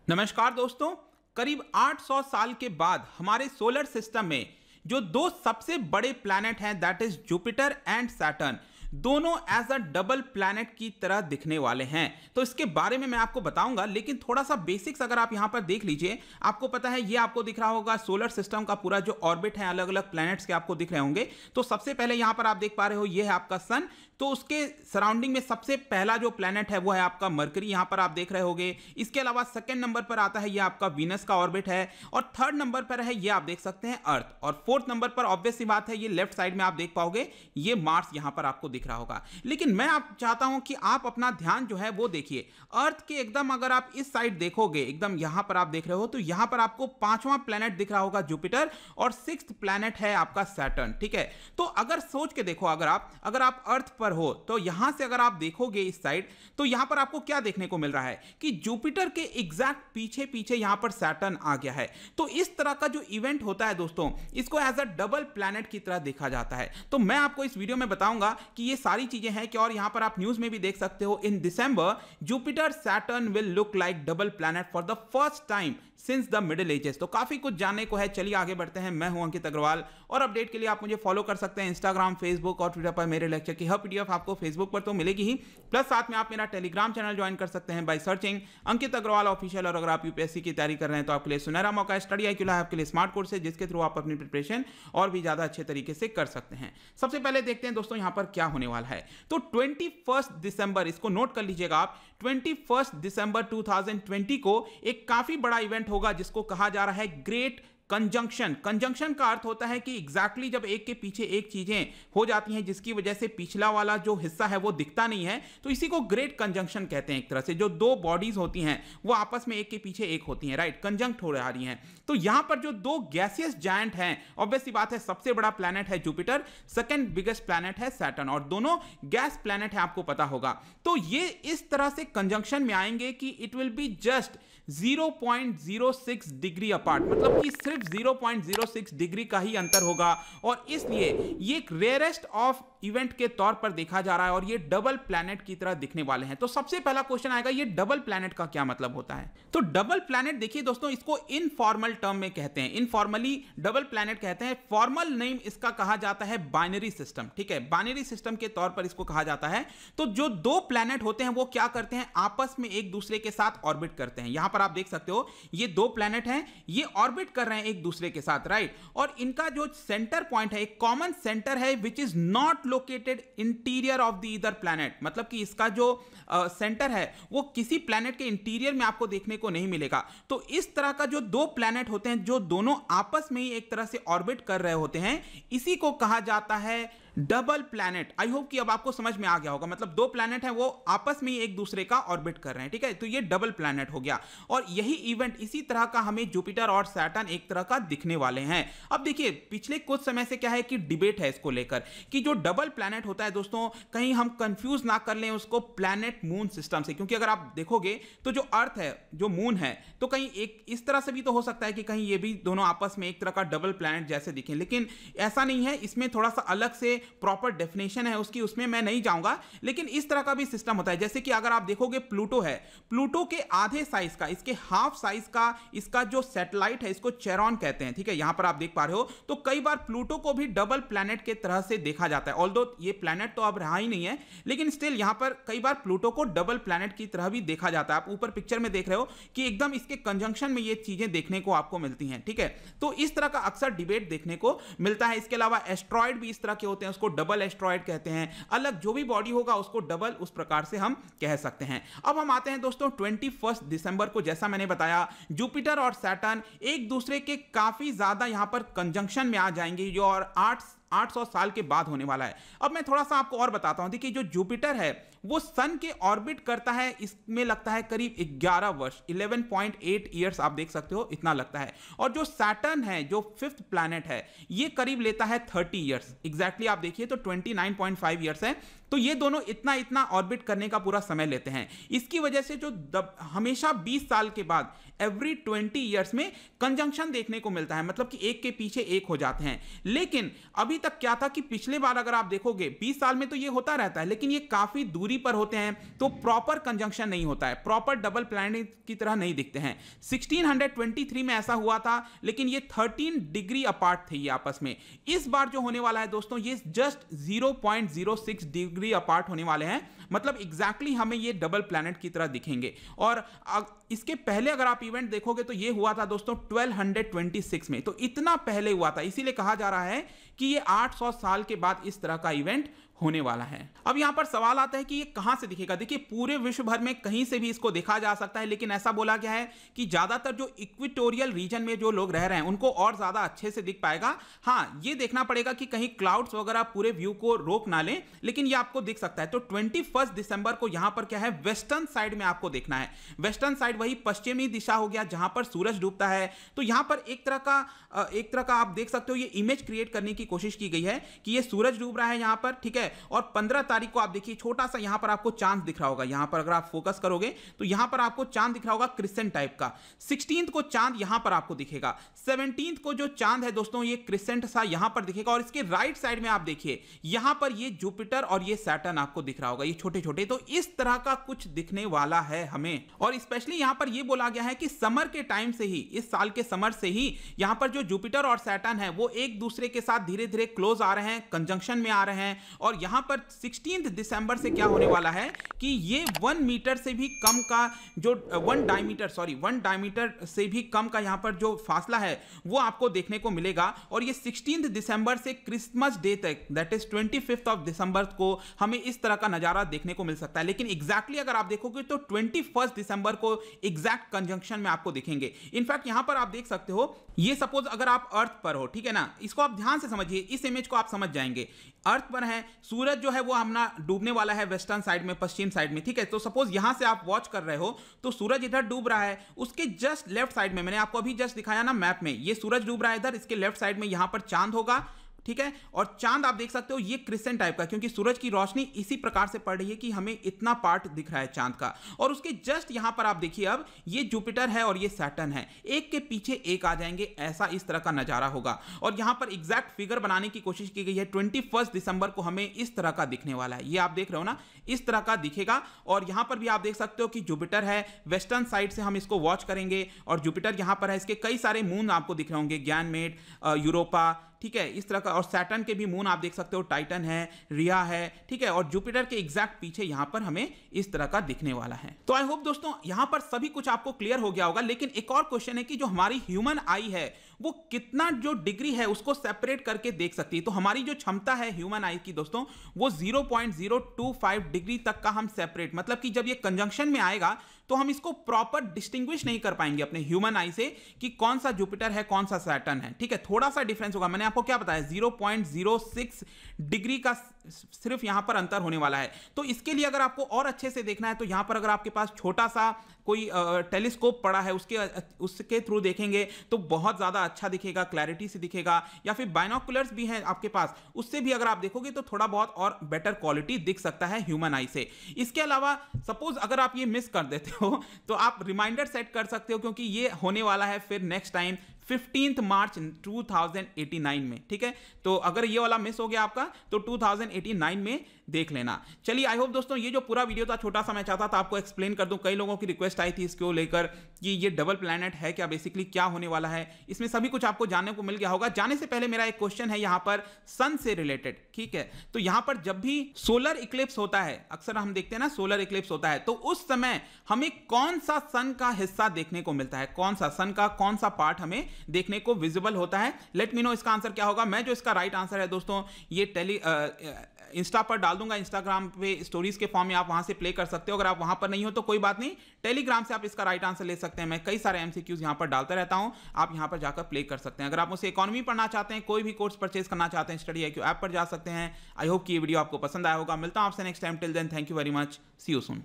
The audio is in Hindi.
नमस्कार दोस्तों। करीब 800 साल के बाद हमारे सोलर सिस्टम में जो दो सबसे बड़े प्लैनेट हैं that is Jupiter and Saturn, दोनों एज अ डबल प्लैनेट की तरह दिखने वाले हैं। तो इसके बारे में मैं आपको बताऊंगा, लेकिन थोड़ा सा बेसिक्स अगर आप यहां पर देख लीजिए। आपको पता है, ये आपको दिख रहा होगा सोलर सिस्टम का पूरा जो ऑर्बिट है, अलग अलग प्लैनेट्स के आपको दिख रहे होंगे। तो सबसे पहले यहां पर आप देख पा रहे हो, ये है आपका सन। तो उसके सराउंडिंग में सबसे पहला जो प्लैनेट है वो है आपका मरकरी, यहां पर आप देख रहे होंगे। इसके अलावा सेकंड नंबर पर आता है ये आपका वीनस का ऑर्बिट है, और थर्ड नंबर पर है ये आप देख सकते हैं अर्थ, और फोर्थ नंबर पर ऑब्वियस सी बात है ये लेफ्ट साइड में आप देख पाओगे ये मार्स यहां पर आपको दिख रहा होगा। लेकिन मैं आप चाहता हूं कि आप अपना ध्यान जो है वो देखिए अर्थ के एकदम, अगर आप इस साइड देखोगे एकदम यहां पर आप देख रहे हो, तो यहां पर आपको पांचवां प्लैनेट दिख रहा होगा जुपिटर, और सिक्स्थ प्लैनेट है आपका सैटर्न। ठीक है, तो अगर सोच के देखो, अगर आप अर्थ पर हो तो यहां से अगर आप देखोगे इस साइड, तो यहां पर आपको क्या देखने को मिल रहा है कि जुपिटर के एग्जैक्ट पीछे पीछे यहां पर सैटर्न आ गया है। तो इस तरह का जो इवेंट होता है दोस्तों, इसको एज अ डबल प्लैनेट की तरह देखा जाता है। तो मैं आपको इस वीडियो में बताऊंगा कि ये सारी चीजें हैं कि, और यहां पर आप न्यूज में भी देख सकते हो, in December Jupiter Saturn will look like double planet for the first time since the middle ages. तो काफी कुछ जानने को है, चलिए आगे बढ़ते हैं। मैं हूं अंकित अग्रवाल, और अपडेट के लिए आप मुझे फॉलो कर सकते हैं इंस्टाग्राम, फेसबुक और ट्विटर पर। मेरे लेक्चर की हर पीडीएफ आपको फेसबुक पर तो मिलेगी ही, प्लस साथ में आप मेरा टेलीग्राम चैनल ज्वाइन कर सकते हैं by searching Ankit Agarwal official. और अगर आप यूपीएससी की तैयारी कर रहे हैं तो आपके लिए सुनहरा मौका है। स्टडी IQ है आपके लिए स्मार्ट कोर्स है, जिसके थ्रू आप अपनी प्रिपरेशन और भी ज्यादा अच्छे तरीके से कर सकते हैं। सबसे पहले देखते हैं दोस्तों यहां पर क्या होने वाला है। तो 21 दिसंबर, इसको नोट कर लीजिएगा आप, 21 दिसंबर 2020 को एक काफी बड़ा इवेंट होगा जिसको कहा जा रहा है ग्रेट कंजंक्शन। कंजंक्शन का अर्थ होता है कि एग्जैक्टली जब एक के पीछे एक चीजें हो जाती हैं जिसकी वजह से पिछला वाला जो हिस्सा है वो दिखता नहीं है, तो इसी को ग्रेट कंजंक्शन कहते हैं। एक तरह से जो दो बॉडीज होती हैं वो आपस में एक के पीछे एक होती हैं, राइट, कंजंक्ट हो रही हैं। तो यहां पर जो दो गैसियस जायंट हैं, ऑब्वियस सी बात है, सबसे बड़ा प्लैनेट है जुपिटर, सेकंड बिगेस्ट प्लैनेट है सैटर्न, और दोनों गैस प्लैनेट है, आपको पता होगा। तो ये इस तरह से कंजंक्शन में आएंगे कि it will be just 0.06 degree apart, मतलब कि सिर्फ 0.06 डिग्री का ही अंतर होगा, और इसलिए ये एक रेयरेस्ट ऑफ इवेंट के तौर पर देखा जा रहा है, और ये डबल प्लैनेट की तरह दिखने वाले हैं। तो सबसे पहला क्वेश्चन आएगा, ये डबल प्लैनेट का क्या मतलब होता है। तो डबल प्लैनेट देखिए दोस्तों, इसको इनफॉर्मल टर्म में कहते हैं, इनफॉर्मली डबल प्लैनेट कहते हैं। फॉर्मल नेम इसका कहा जाता है बाइनरी सिस्टम। ठीक है, बाइनरी सिस्टम के तौर पर इसको कहा जाता है। तो जो दो प्लैनेट होते हैं वो क्या करते हैं, आपस में एक दूसरे के साथ ऑर्बिट करते हैं। यहां पर आप देख सकते हो ये दो प्लैनेट हैं, ये ऑर्बिट कर रहे हैं एक दूसरे के साथ, राइट, और इनका जो सेंटर पॉइंट है, एक कॉमन सेंटर है which is not located interior of the either planet, मतलब कि इसका जो सेंटर है वो किसी प्लैनेट के इंटीरियर में आपको देखने को नहीं मिलेगा। तो इस तरह का जो दो प्लैनेट होते हैं जो दोनों आपस में ही एक तरह से ऑर्बिट कर रहे होते हैं, इसी को कहा जाता है डबल प्लैनेट। आई होप कि अब आपको समझ में आ गया होगा, मतलब दो प्लैनेट हैं वो आपस में ही एक दूसरे का ऑर्बिट कर रहे हैं। ठीक है, तो ये डबल प्लैनेट हो गया, और यही इवेंट इसी तरह का हमें जुपिटर और सैटर्न एक तरह का दिखने वाले हैं। अब देखिए, पिछले कुछ समय से क्या है कि डिबेट है इसको लेकर कि जो डबल प्लैनेट होता है दोस्तों, कहीं हम कंफ्यूज ना कर लें उसको प्लैनेट मून सिस्टम से, क्योंकि अगर आप देखोगे तो जो अर्थ है, जो मून है, तो कहीं एक इस तरह से भी तो हो सकता है कि कहीं ये भी दोनों आपस में एक तरह का डबल प्लैनेट जैसे दिखें, लेकिन ऐसा नहीं है। इसमें थोड़ा सा अलग से प्रॉपर डेफिनेशन है उसकी, उसमें मैं नहीं जाऊंगा, लेकिन इस तरह का भी सिस्टम होता है। जैसे कि अगर आप देखोगे प्लूटो है, प्लूटो के आधे साइज का, इसके हाफ साइज का इसका जो सैटेलाइट है, इसको चेरॉन कहते हैं। ठीक है, यहां पर आप देख पा रहे हो। तो कई बार प्लूटो को भी डबल प्लैनेट के तरह से देखा जाता है, ऑल्दो ये प्लैनेट तो अब रहा ही नहीं है, लेकिन स्टिल यहां पर कई बार प्लूटो को डबल प्लैनेट की तरह भी देखा जाता है। आप ऊपर पिक्चर में देख रहे हो कि एकदम इसके कंजंक्शन में ये चीजें देखने को आपको मिलती हैं। ठीक है, तो इस तरह का अक्सर डिबेट देखने को मिलता है। इसके अलावा एस्ट्रॉयड भी इस तरह के होते हैं, उसको डबल एस्ट्रॉयड कहते हैं। अलग जो भी बॉडी होगा उसको डबल, उस प्रकार से हम कह सकते हैं। अब हम आते हैं दोस्तों 21 दिसंबर को, जैसा मैंने बताया, जुपिटर और सैटर्न एक दूसरे के काफी ज्यादा यहां पर कंजंक्शन में आ जाएंगे, जो और 800 साल के बाद होने वाला है। अब मैं थोड़ा सा आपको और बताता हूं। देखिए, जो जुपिटर है वो सन के ऑर्बिट करता है, इसमें लगता है करीब 11 वर्ष, 11.8 ईयर्स आप देख सकते हो, इतना लगता है। और जो सैटर्न है, जो फिफ्थ प्लैनेट है, ये करीब लेता है 30 ईयर्स, एग्जैक्टली आप देखिए तो 29.5 ईयर्स है। तो ये दोनों इतना इतना ऑर्बिट करने का पूरा समय लेते हैं। इसकी वजह से जो हमेशा 20 साल के बाद एवरी 20 ईयर्स में कंजंक्शन देखने को मिलता है, मतलब कि एक के पीछे एक हो जाते हैं। लेकिन अभी तक क्या था कि पिछले बार अगर आप देखोगे 20 साल में तो ये होता रहता है, लेकिन ये काफी दूरी पर होते हैं तो प्रॉपर कंजंक्शन नहीं होता है, प्रॉपर डबल प्लैनेट की तरह नहीं दिखते हैं। 1623 में ऐसा हुआ था, लेकिन ये 13 डिग्री अपार्ट थे ये आपस में। इस बार जो होने वाला है दोस्तों, ये जस्ट 0.06 डिग्री अपार्ट होने वाले हैं, मतलब एग्जैक्टली हमें ये डबल प्लैनेट की तरह दिखेंगे। और इसके पहले अगर आप इवेंट देखोगे तो ये हुआ था दोस्तों 1226 में, तो इतना पहले हुआ था, इसीलिए कहा जा रहा है कि ये 800 साल के बाद इस तरह का इवेंट होने वाला है। अब यहां पर सवाल आता है कि ये कहां से दिखेगा। देखिए पूरे विश्व भर में कहीं से भी इसको देखा जा सकता है, लेकिन ऐसा बोला गया है कि ज्यादातर जो इक्वेटोरियल रीजन में जो लोग रह रहे हैं उनको और ज्यादा अच्छे से दिख पाएगा। हाँ, ये देखना पड़ेगा कि कहीं क्लाउड्स वगैरह पूरे व्यू को रोक ना लें, लेकिन ये आपको दिख सकता है। तो 21 दिसंबर को यहां पर क्या है, वेस्टर्न साइड में आपको देखना है। वेस्टर्न साइड वही पश्चिमी दिशा हो गया जहां पर सूरज डूबता है। तो यहां पर एक तरह का आप देख सकते हो, ये इमेज क्रिएट करने की कोशिश की गई है कि ये सूरज डूब रहा है यहां पर, ठीक है। और 15 तारीख को आप देखिए छोटा सा यहां पर आपको चांद दिख रहा होगा, यहां पर अगर आप फोकस करोगे तो यहां पर आपको चांद दिख रहा होगा क्रिसेंट टाइप का। 16 को चांद यहां पर आपको दिखेगा। 17 को जो चांद है दोस्तों, ये क्रिसेंट सा यहां पर दिखेगा। और इसके राइट साइड में आप देखिए यहां पर ये जुपिटर और ये सैटर्न आपको दिख रहा होगा, ये छोटे छोटे। तो इस तरह का कुछ दिखने वाला है हमें। और स्पेशली यहां पर ये बोला गया है कि समर के टाइम से ही, इस साल के समर से ही यहां पर जो जुपिटर और सैटर्न है वो एक दूसरे के साथ धीरे धीरे क्लोज आ रहे हैं, कंजंक्शन में आ रहे हैं। और यहां पर 16 दिसंबर से क्या होने वाला है कि ये 1 मीटर से भी कम का जो 1 डायमीटर से भी कम का यहां पर जो फासला है वो आपको देखने को मिलेगा। और ये 16 दिसंबर से क्रिसमस डे तक, दैट इज 25 दिसंबर को हमें इस तरह का नजारा देखने को मिल सकता है। लेकिन एग्जैक्टली अगर आप देखोगे तो 21 दिसंबर को एग्जैक्ट कंजंक्शन में आपको दिखेंगे। इनफैक्ट यहां पर आप देख सकते हो, ये सपोज अगर आप अर्थ पर हो, ठीक है ना, इसको आप ध्यान से समझिए, इस इमेज को आप समझ जाएंगे। अर्थ पर है, सूरज जो है वो अपना डूबने वाला है वेस्टर्न साइड में, पश्चिम साइड में, ठीक है। तो सपोज यहां से आप वॉच कर रहे हो तो सूरज इधर डूब रहा है, उसके जस्ट लेफ्ट साइड में, मैंने आपको अभी जस्ट दिखाया ना मैप में, ये सूरज डूब रहा है इधर, इसके लेफ्ट साइड में यहां पर चांद होगा, ठीक है। और चांद आप देख सकते हो ये क्रिसेंट टाइप का, क्योंकि सूरज की रोशनी इसी प्रकार से पड़ रही है कि हमें इतना पार्ट दिख रहा है चांद का। और उसके जस्ट यहां पर आप देखिए, अब ये जुपिटर है और ये सैटर्न है, एक के पीछे एक आ जाएंगे, ऐसा इस तरह का नजारा होगा। और यहां पर एग्जैक्ट फिगर बनाने की कोशिश की गई है। 21 दिसंबर को हमें इस तरह का दिखने वाला है, ये आप देख रहे हो ना, इस तरह का दिखेगा। और यहां पर भी आप देख सकते हो कि जुपिटर है, वेस्टर्न साइड से हम इसको वॉच करेंगे। और जुपिटर यहां पर है, इसके कई सारे मून आपको दिख रहे होंगे, गैनमेड, यूरोपा, ठीक है, इस तरह का। और सैटर्न के भी मून आप देख सकते हो, टाइटन है, रिया है, ठीक है। और जुपिटर के एग्जैक्ट पीछे यहां पर हमें इस तरह का दिखने वाला है। तो आई होप दोस्तों यहां पर सभी कुछ आपको क्लियर हो गया होगा। लेकिन एक और क्वेश्चन है कि जो हमारी ह्यूमन आई है वो कितना जो डिग्री है उसको सेपरेट करके देख सकती है। तो हमारी जो क्षमता है ह्यूमन आई की दोस्तों, वो 0.025 डिग्री तक का हम सेपरेट, मतलब कि जब ये कंजंक्शन में आएगा तो हम इसको प्रॉपर डिस्टिंग्विश नहीं कर पाएंगे अपने ह्यूमन आई से कि कौन सा जुपिटर है कौन सा सैटर्न है, ठीक है। थोड़ा सा डिफरेंस होगा, मैंने आपको क्या बताया, 0.06 डिग्री का सिर्फ यहां पर अंतर होने वाला है। तो इसके लिए अगर आपको और अच्छे से देखना है तो यहां पर अगर आपके पास छोटा सा कोई टेलीस्कोप पड़ा है उसके थ्रू देखेंगे तो बहुत ज्यादा अच्छा दिखेगा, क्लैरिटी से दिखेगा। या फिर बाइनोकुलर्स भी हैं आपके पास, उससे भी अगर आप देखोगे तो थोड़ा बहुत और बेटर क्वालिटी दिख सकता है ह्यूमन आई से। इसके अलावा सपोज अगर आप ये मिस कर देते हो तो आप रिमाइंडर सेट कर सकते हो, क्योंकि ये होने वाला है फिर नेक्स्ट टाइम 15 मार्च 2089 में, ठीक है। तो अगर ये वाला मिस हो गया आपका तो 2089 में देख लेना। चलिए आई होप दोस्तों ये जो पूरा वीडियो था छोटा सा, मैं चाहता था आपको एक्सप्लेन कर दूं। कई लोगों की रिक्वेस्ट आई थी इसको लेकर कि ये डबल प्लैनेट है क्या, बेसिकली क्या होने वाला है, इसमें सभी कुछ आपको जानने को मिल गया होगा। जाने से पहले मेरा एक क्वेश्चन है यहाँ पर सन से रिलेटेड, ठीक है। तो यहाँ पर जब भी सोलर इक्लिप्स होता है, अक्सर हम देखते हैं ना सोलर इक्लिप्स होता है, तो उस समय हमें कौन सा सन का हिस्सा देखने को मिलता है, कौन सा सन का कौन सा पार्ट हमें देखने को विजिबल होता है। लेट मी नो इसका आंसर क्या होगा। मैं जो इसका राइट आंसर है दोस्तों ये इंस्टा पर डाल दूंगा, इंस्टाग्राम पे स्टोरीज के फॉर्म में आप वहां से प्ले कर सकते हो। अगर आप वहां पर नहीं हो तो कोई बात नहीं, टेलीग्राम से आप इसका राइट आंसर ले सकते हैं। मैं कई सारे एमसीक्यूज यहां पर डालता रहता हूं, आप यहां पर जाकर प्ले कर सकते हैं। अगर आप मुझसे इकोनॉमी पढ़ना चाहते हैं, कोई भी कोर्स परचेज करना चाहते हैं, स्टडी IQ ऐप पर जा सकते हैं। आई होप कि ये वीडियो आपको पसंद आया होगा। मिलता हूं आपसे next time, till then thank you very much, see you soon.